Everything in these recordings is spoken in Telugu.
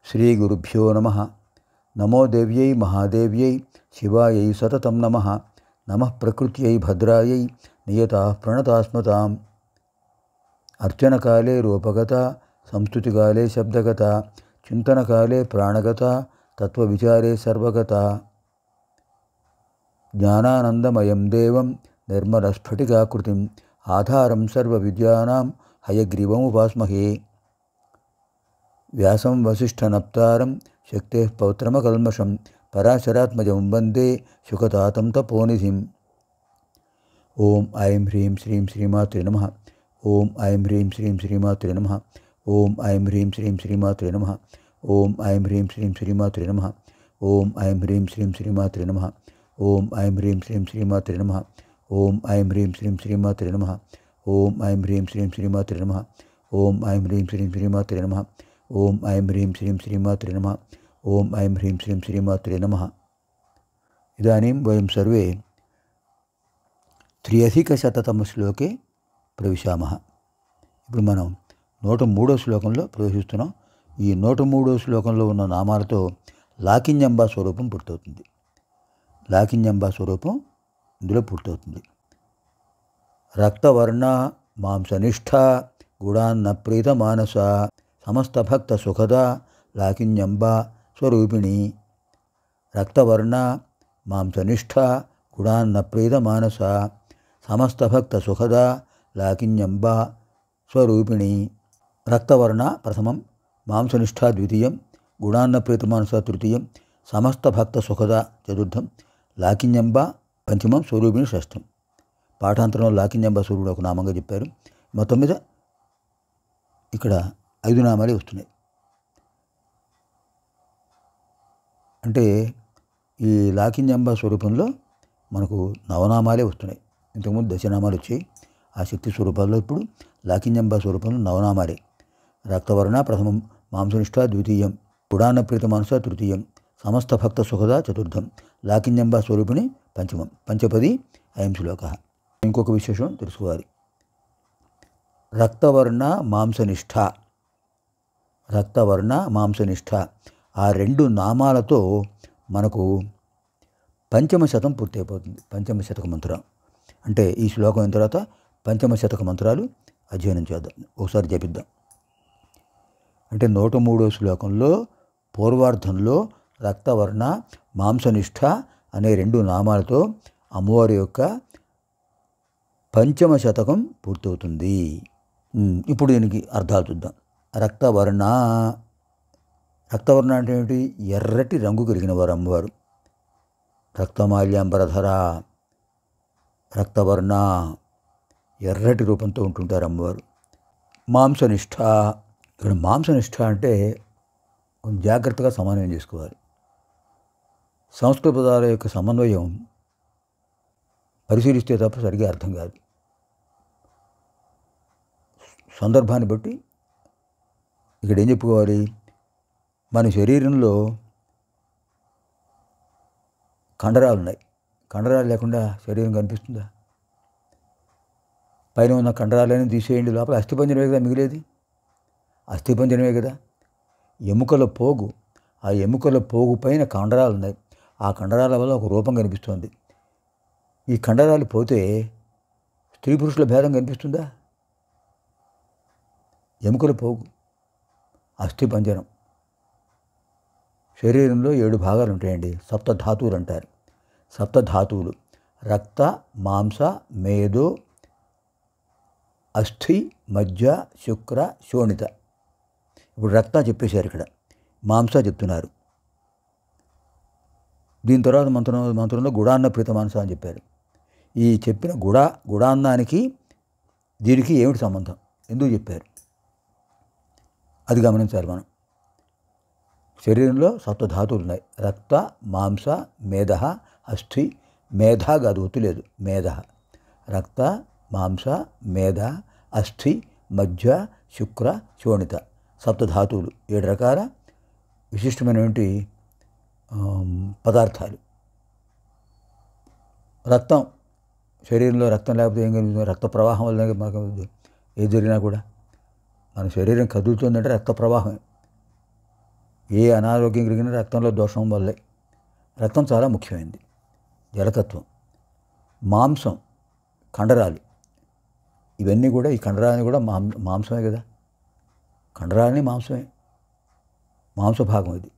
శ్రీగురుభ్యో నమః. నమో దేవ్యై మహాదేవ్యై శివాయై సతతం నమః. నమః ప్రకృత్యై భద్రాయై నియతాః ప్రణతాస్మతాం. అర్చనకాలే రూపగత, సంస్తుతికాలే శబ్దగత, చింతనకాలే ప్రాణగత, తత్వవిచారే సర్వగత. జ్ఞానానందమయం దేవం నిర్మలస్ఫటికాకృతిం ఆధారం సర్వవిద్యానాం హయగ్రీవముపాస్మహే. వ్యాసం వసిష్ఠనప్తారం శక్తే పౌత్రమకల్మషం పరాశరాత్మజం వందే శుకతాతం తపోనిధిం. ఓం ఐం హ్రీం శ్రీం శ్రీమాత్రే నమః. ఓం ఐం హ్రీం శ్రీం శ్రీమాత్రే నమః. ఓం ఐం హ్రీం శ్రీం శ్రీమాత్రే నమః. ఓం ఐం హ్రీం శ్రీం శ్రీమాత్రే నమః. ఓం ఐం హ్రీం శ్రీం శ్రీమాత్రే నమః. ఓం ఐం హ్రీం శ్రీం శ్రీమాత్రే నమః. ఓం ఐం హ్రీం శ్రీం శ్రీమాత్రే నమః. ఓం ఐం హ్రీం శ్రీం శ్రీమాత్రే నమః. ఓం ఐం హ్రీం శ్రీం శ్రీమాత్రే నమః. ఓం ఐం హ్రీం శ్రీం శ్రీమాత్రే నమః. ఓం ఐం హ్రీం శ్రీం శ్రీమాత్రే నమః. ఇదానీం వయం సర్వే 3 శ్లోకే ప్రవిశామః. ఇప్పుడు మనం 103వ శ్లోకంలో ప్రవేశిస్తున్నాం. ఈ 103వ శ్లోకంలో ఉన్న నామాలతో లాకిన్యంబా స్వరూపం పూర్తవుతుంది. లాకిన్యంబా స్వరూపం ఇందులో పూర్తవుతుంది. రక్తవర్ణ మాంసనిష్ఠ గుడాన్న ప్రీత మానస సమస్త భక్త సుఖద లాకిన్యంబా స్వరూపిణి. రక్తవర్ణ మాంసనిష్ఠ గుడాన్న ప్రీత మానస సమస్త భక్త సుఖద లాకిన్యంబా స్వరూపిణి. రక్తవర్ణ ప్రథమం, మాంసనిష్ఠ ద్వితీయం, గుడాన్న ప్రీత మానస తృతీయం, సమస్త భక్త సుఖద చతుర్థం, లాకిన్యంబా పంచమం, స్వరూపిణి షష్ఠం. పాఠాంతరంలో లాకిన్యంబా స్వరూపుడు ఒక నామంగా చెప్పారు. మొత్తం మీద ఇక్కడ 5 నామాలే వస్తున్నాయి. అంటే ఈ లాకిన్యంబా స్వరూపంలో మనకు నవనామాలే వస్తున్నాయి. ఇంతకుముందు దశనామాలు వచ్చాయి ఆ శక్తి స్వరూపాల్లో. ఇప్పుడు లాకిన్యంబా స్వరూపంలో నవనామాలే. రక్తవర్ణ ప్రథమం, మాంసనిష్ఠ ద్వితీయం, గుడాన్న ప్రీత మానస తృతీయం, సమస్త భక్త సుఖద చతుర్థం, లాకిన్యంబా స్వరూపిణి పంచమం. పంచపది అయం శ్లోక. ఇంకొక విశేషం తెలుసుకోవాలి. రక్తవర్ణ మాంసనిష్ఠ, రక్తవర్ణ మాంసనిష్ఠ ఆ 2 నామాలతో మనకు పంచమ శతం పూర్తయిపోతుంది. పంచమ శతక మంత్రం అంటే ఈ శ్లోకం అయిన తర్వాత పంచమ శతక మంత్రాలు అధ్యయనం చేద్దాం, ఒకసారి జపిద్దాం. అంటే 103వ శ్లోకంలో పూర్వార్ధంలో రక్తవర్ణ మాంసనిష్ఠ అనే 2 నామాలతో అమ్మవారి యొక్క పంచమ శతకం పూర్తవుతుంది. ఇప్పుడు దీనికి అర్థాలు చూద్దాం. రక్తవర్ణ, రక్తవర్ణ అంటే ఏమిటి? ఎర్రటి రంగు కలిగిన వారు అమ్మవారు. రక్తమాల్యాంబరధర, రక్తవర్ణ ఎర్రటి రూపంతో ఉంటుంటారు అమ్మవారు. మాంసనిష్ఠ, ఇక్కడ మాంసనిష్ఠ అంటే కొంచెం జాగ్రత్తగా సమన్వయం చేసుకోవాలి. సంస్కృత పదాల యొక్క సమన్వయం పరిశీలిస్తే తప్ప సరిగా అర్థం కాదు. సందర్భాన్ని బట్టి ఇక్కడ ఏం చెప్పుకోవాలి? మన శరీరంలో కండరాలు ఉన్నాయి. కండరాలు లేకుండా శరీరం కనిపిస్తుందా? పైన ఉన్న కండరాలని తీసేయండి, లోపల అస్థిపంజరమే కదా మిగిలేది. అస్థిపంజరమే కదా. ఎముకల పోగు, ఆ ఎముకల పోగు పైన కండరాలు ఉన్నాయి. ఆ కండరాల వల్ల ఒక రూపం కనిపిస్తుంది. ఈ కండరాలు పోతే స్త్రీ పురుషుల భేదం కనిపిస్తుందా? ఎముకల పోగు, అస్థిపంజరం. శరీరంలో 7 భాగాలు ఉంటాయండి. సప్తధాతువులు అంటారు. సప్తధాతువులు రక్త, మాంస, మేదో, అస్థి, మజ్జ, శుక్ర, శోణిత. ఇప్పుడు రక్త చెప్పేశారు, ఇక్కడ మాంస చెప్తున్నారు. దీని తర్వాత మంత్రంలో గుడాన్న ప్రీత మానస అని చెప్పారు. ఈ చెప్పిన గుడాన్నానికి దీనికి ఏమిటి సంబంధం, ఎందుకు చెప్పారు అది గమనించాలి మనం. శరీరంలో సప్తధాతువులు ఉన్నాయి. రక్త, మాంస, మేధ, అస్థి. మేధ కాదు, ఒత్తు లేదు, మేధ. రక్త, మాంస, మేధ, అస్థి, మజ్జ, శుక్ర, శోణిత. సప్తధాతువులు 7 రకాల విశిష్టమైనటువంటి పదార్థాలు. రక్తం, శరీరంలో రక్తం లేకపోతే ఏం కలుగుతుంది? రక్త ప్రవాహం వల్ల మనకు ఏది జరిగినా కూడా మన శరీరం కదులుతుందంటే రక్త ప్రవాహమే. ఏ అనారోగ్యం కలిగిన రక్తంలో దోషం వల్లే. రక్తం చాలా ముఖ్యమైనది, జలతత్వం. మాంసం, కండరాలు, ఇవన్నీ కూడా, ఈ కండరాలని కూడా మాంసమే కదా, కండరాలని మాంసమే, మాంసభాగం ఇది.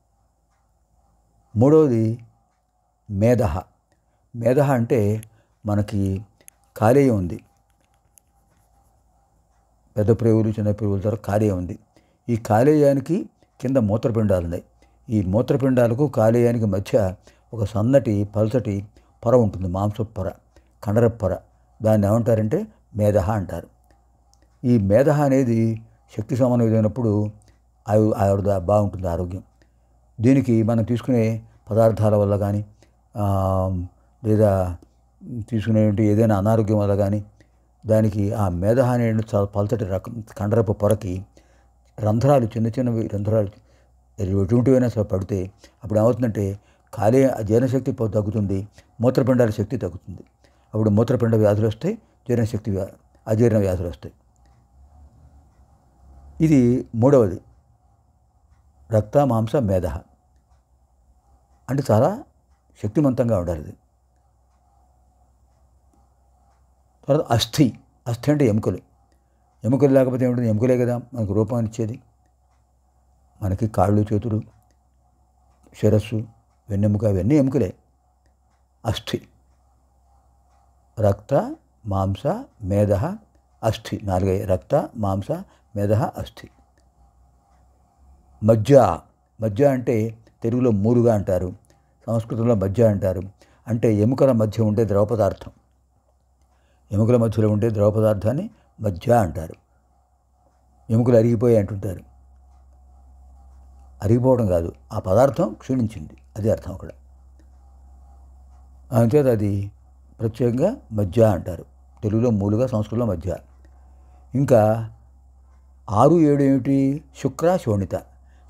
మూడవది మేధ. మేధ అంటే మనకి కాలేయం ఉంది, పెద్ద ప్రేవులు చిన్న ప్రేవుల ద్వారా కాలేయం ఉంది. ఈ కాలేయానికి కింద మూత్రపిండాలు ఉన్నాయి. ఈ మూత్రపిండాలకు కాలేయానికి మధ్య ఒక సన్నటి పల్చటి పొర ఉంటుంది, మాంసపు పొర, కండరపు పొర. దాన్ని ఏమంటారంటే మేధ అంటారు. ఈ మేధ అనేది శక్తి సమన్వయమైనప్పుడు ఆవిడ బాగుంటుంది ఆరోగ్యం. దీనికి మనం తీసుకునే పదార్థాల వల్ల కానీ లేదా తీసుకునే ఏదైనా అనారోగ్యం వల్ల కానీ దానికి ఆ మేధ అనేది చాలా పల్చటి రకం కండరపు పొరకి రంధ్రాలు, చిన్న చిన్నవి రంధ్రాలు ఎటువంటివైనా సరే పడితే అప్పుడు ఏమవుతుందంటే జీర్ణశక్తి తగ్గుతుంది, మూత్రపిండాల శక్తి తగ్గుతుంది. అప్పుడు మూత్రపిండ వ్యాధులు వస్తాయి, అజీర్ణ వ్యాధులు వస్తాయి. ఇది మూడవది, రక్త మాంస మేధ అంటే చాలా శక్తివంతంగా ఉండాలి ఇది. తర్వాత అస్థి. అస్థి అంటే ఎముకలు. ఎముకలు లేకపోతే ఏమిటంటే, ఎముకలే కదా మనకు రూపాన్ని ఇచ్చేది. మనకి కాళ్ళు, చేతులు, శిరస్సు, వెన్నెముక, ఇవన్నీ ఎముకలే. అస్థి, రక్త మాంస మేధ అస్థి, 4 రక్త మాంస మేధ అస్థి. మజ్జ. మజ్జ అంటే తెలుగులో మూలుగా అంటారు, సంస్కృతంలో మజ్జ అంటారు. అంటే ఎముకల మధ్య ఉండే ద్రవ పదార్థం, ఎముకల మధ్యలో ఉండే ద్రవ పదార్థాన్ని మజ్జ అంటారు. ఎముకలు అరిగిపోయాయి అంటుంటారు. అరిగిపోవడం కాదు, ఆ పదార్థం క్షీణించింది, అది అర్థం అక్కడ. అంతే, అది ప్రత్యేకంగా మజ్జ అంటారు. తెలుగులో మూలుగా, సంస్కృతంలో మజ్జ. ఇంకా 6, 7 ఏమిటి? శుక్ర, శోణిత.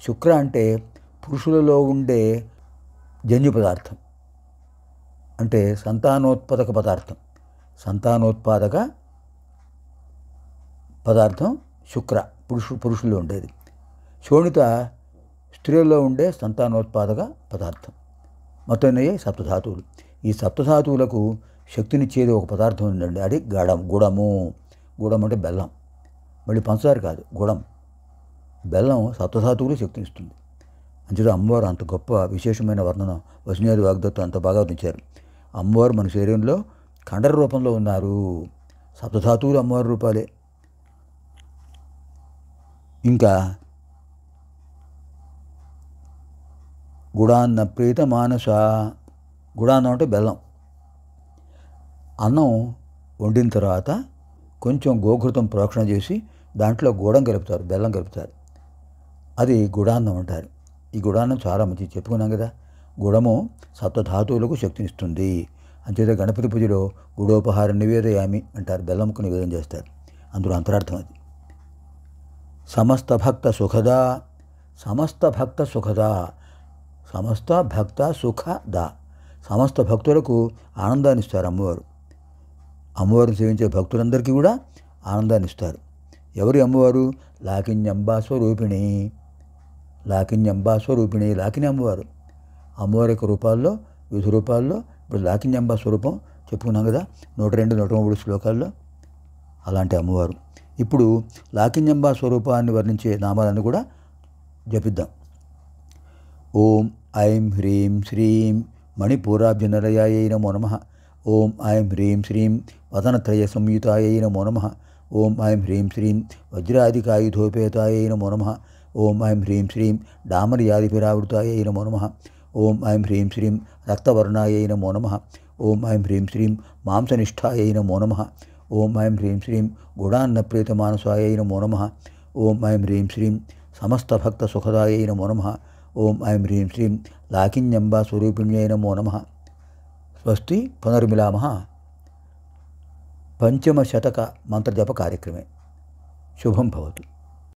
శుక్ర అంటే పురుషులలో ఉండే జన్యు పదార్థం, అంటే సంతానోత్పాదక పదార్థం. సంతానోత్పాదక పదార్థం శుక్ర, పురుషుల్లో ఉండేది. శోణిత స్త్రీల్లో ఉండే సంతానోత్పాదక పదార్థం. మొత్తం సప్తధాతువులు. ఈ సప్తధాతువులకు శక్తినిచ్చేది ఒక పదార్థం ఉందండి, అది గుడము. గుడం అంటే బెల్లం, మళ్ళీ పంచదార కాదు, గుడం. బెల్లం సప్తధాతువులు శక్తినిస్తుంది. అంచేత అమ్మవారు అంత గొప్ప విశేషమైన వర్ణన వసునేది వాగ్దత్తు అంత బాగా వర్ణించారు. అమ్మవారు మన శరీరంలో కండర రూపంలో ఉన్నారు. సప్తధాతువులు అమ్మవారి రూపాలే. ఇంకా గుడాన్న ప్రీత మానస. గుడాన్నం అంటే బెల్లం. అన్నం వండిన తర్వాత కొంచెం గోఘృతం ప్రోక్షణ చేసి దాంట్లో గూడం కలుపుతారు, బెల్లం కలుపుతారు. అది గుడాన్నం అంటారు. ఈ గుడాన్నం చాలా మంచిది, చెప్పుకున్నాం కదా. గుడము సప్తధాతువులకు శక్తినిస్తుంది. అంచేత గణపతి పూజలో గుడోపహార నివేదయామి అంటారు, బెల్లంకు నివేదన చేస్తారు. అందులో అంతరార్థం అది. సమస్త భక్త సుఖదా. సమస్త భక్త సుఖదా, సమస్త భక్త సుఖదా. సమస్త భక్తులకు ఆనందాన్ని ఇస్తారు అమ్మవారు. అమ్మవారిని సేవించే భక్తులందరికీ కూడా ఆనందాన్ని ఇస్తారు. ఎవరి అమ్మవారు? లాకిన్యంబా స్వరూపిణి. లాకిన్యంబా స్వరూపిణి, లాకిని అమ్మవారు. అమ్మవారి యొక్క రూపాల్లో, వివిధ రూపాల్లో ఇప్పుడు లాకిన్యంబా స్వరూపం చెప్పుకున్నాం కదా 102, 103 శ్లోకాల్లో. అలాంటి అమ్మవారు. ఇప్పుడు లాకిన్యంబా స్వరూపాన్ని వర్ణించే నామాలను కూడా జపిద్దాం. ఓం ఐం హ్రీం శ్రీం మణిపూరాభ్యునరయాయై నమో నమః. ఓం ఐం హ్రీం శ్రీం వదనత్రయ సంయుతాయై నమో నమః. ఓం ఐం హ్రీం శ్రీం వజ్రాదికాయుధోపేతాయై నమో నమః. ఓం ఐం హ్రీం శ్రీం డామర్యాదిభిరావృతాయై నమో నమః. ఓం ఐం హ్రీం శ్రీం రక్తవర్ణాయై నమో నమః. ఓం ఐం హ్రీం శ్రీం మాంసనిష్ఠాయై నమో నమః. ఓం ఐం హ్రీం శ్రీం గుడాన్నప్రీతమానసాయై నమో నమః. ఓం ఐం హ్రీం శ్రీం సమస్తభక్త సుఖదాయై నమో నమః. ఓం ఐం హ్రీం శ్రీం లాకిన్యంబా స్వరూపిణ్యై నమో నమః. స్వస్తి. పునర్మిలామः పంచమశతక మంత్రజప కార్యక్రమే. శుభం భవతు.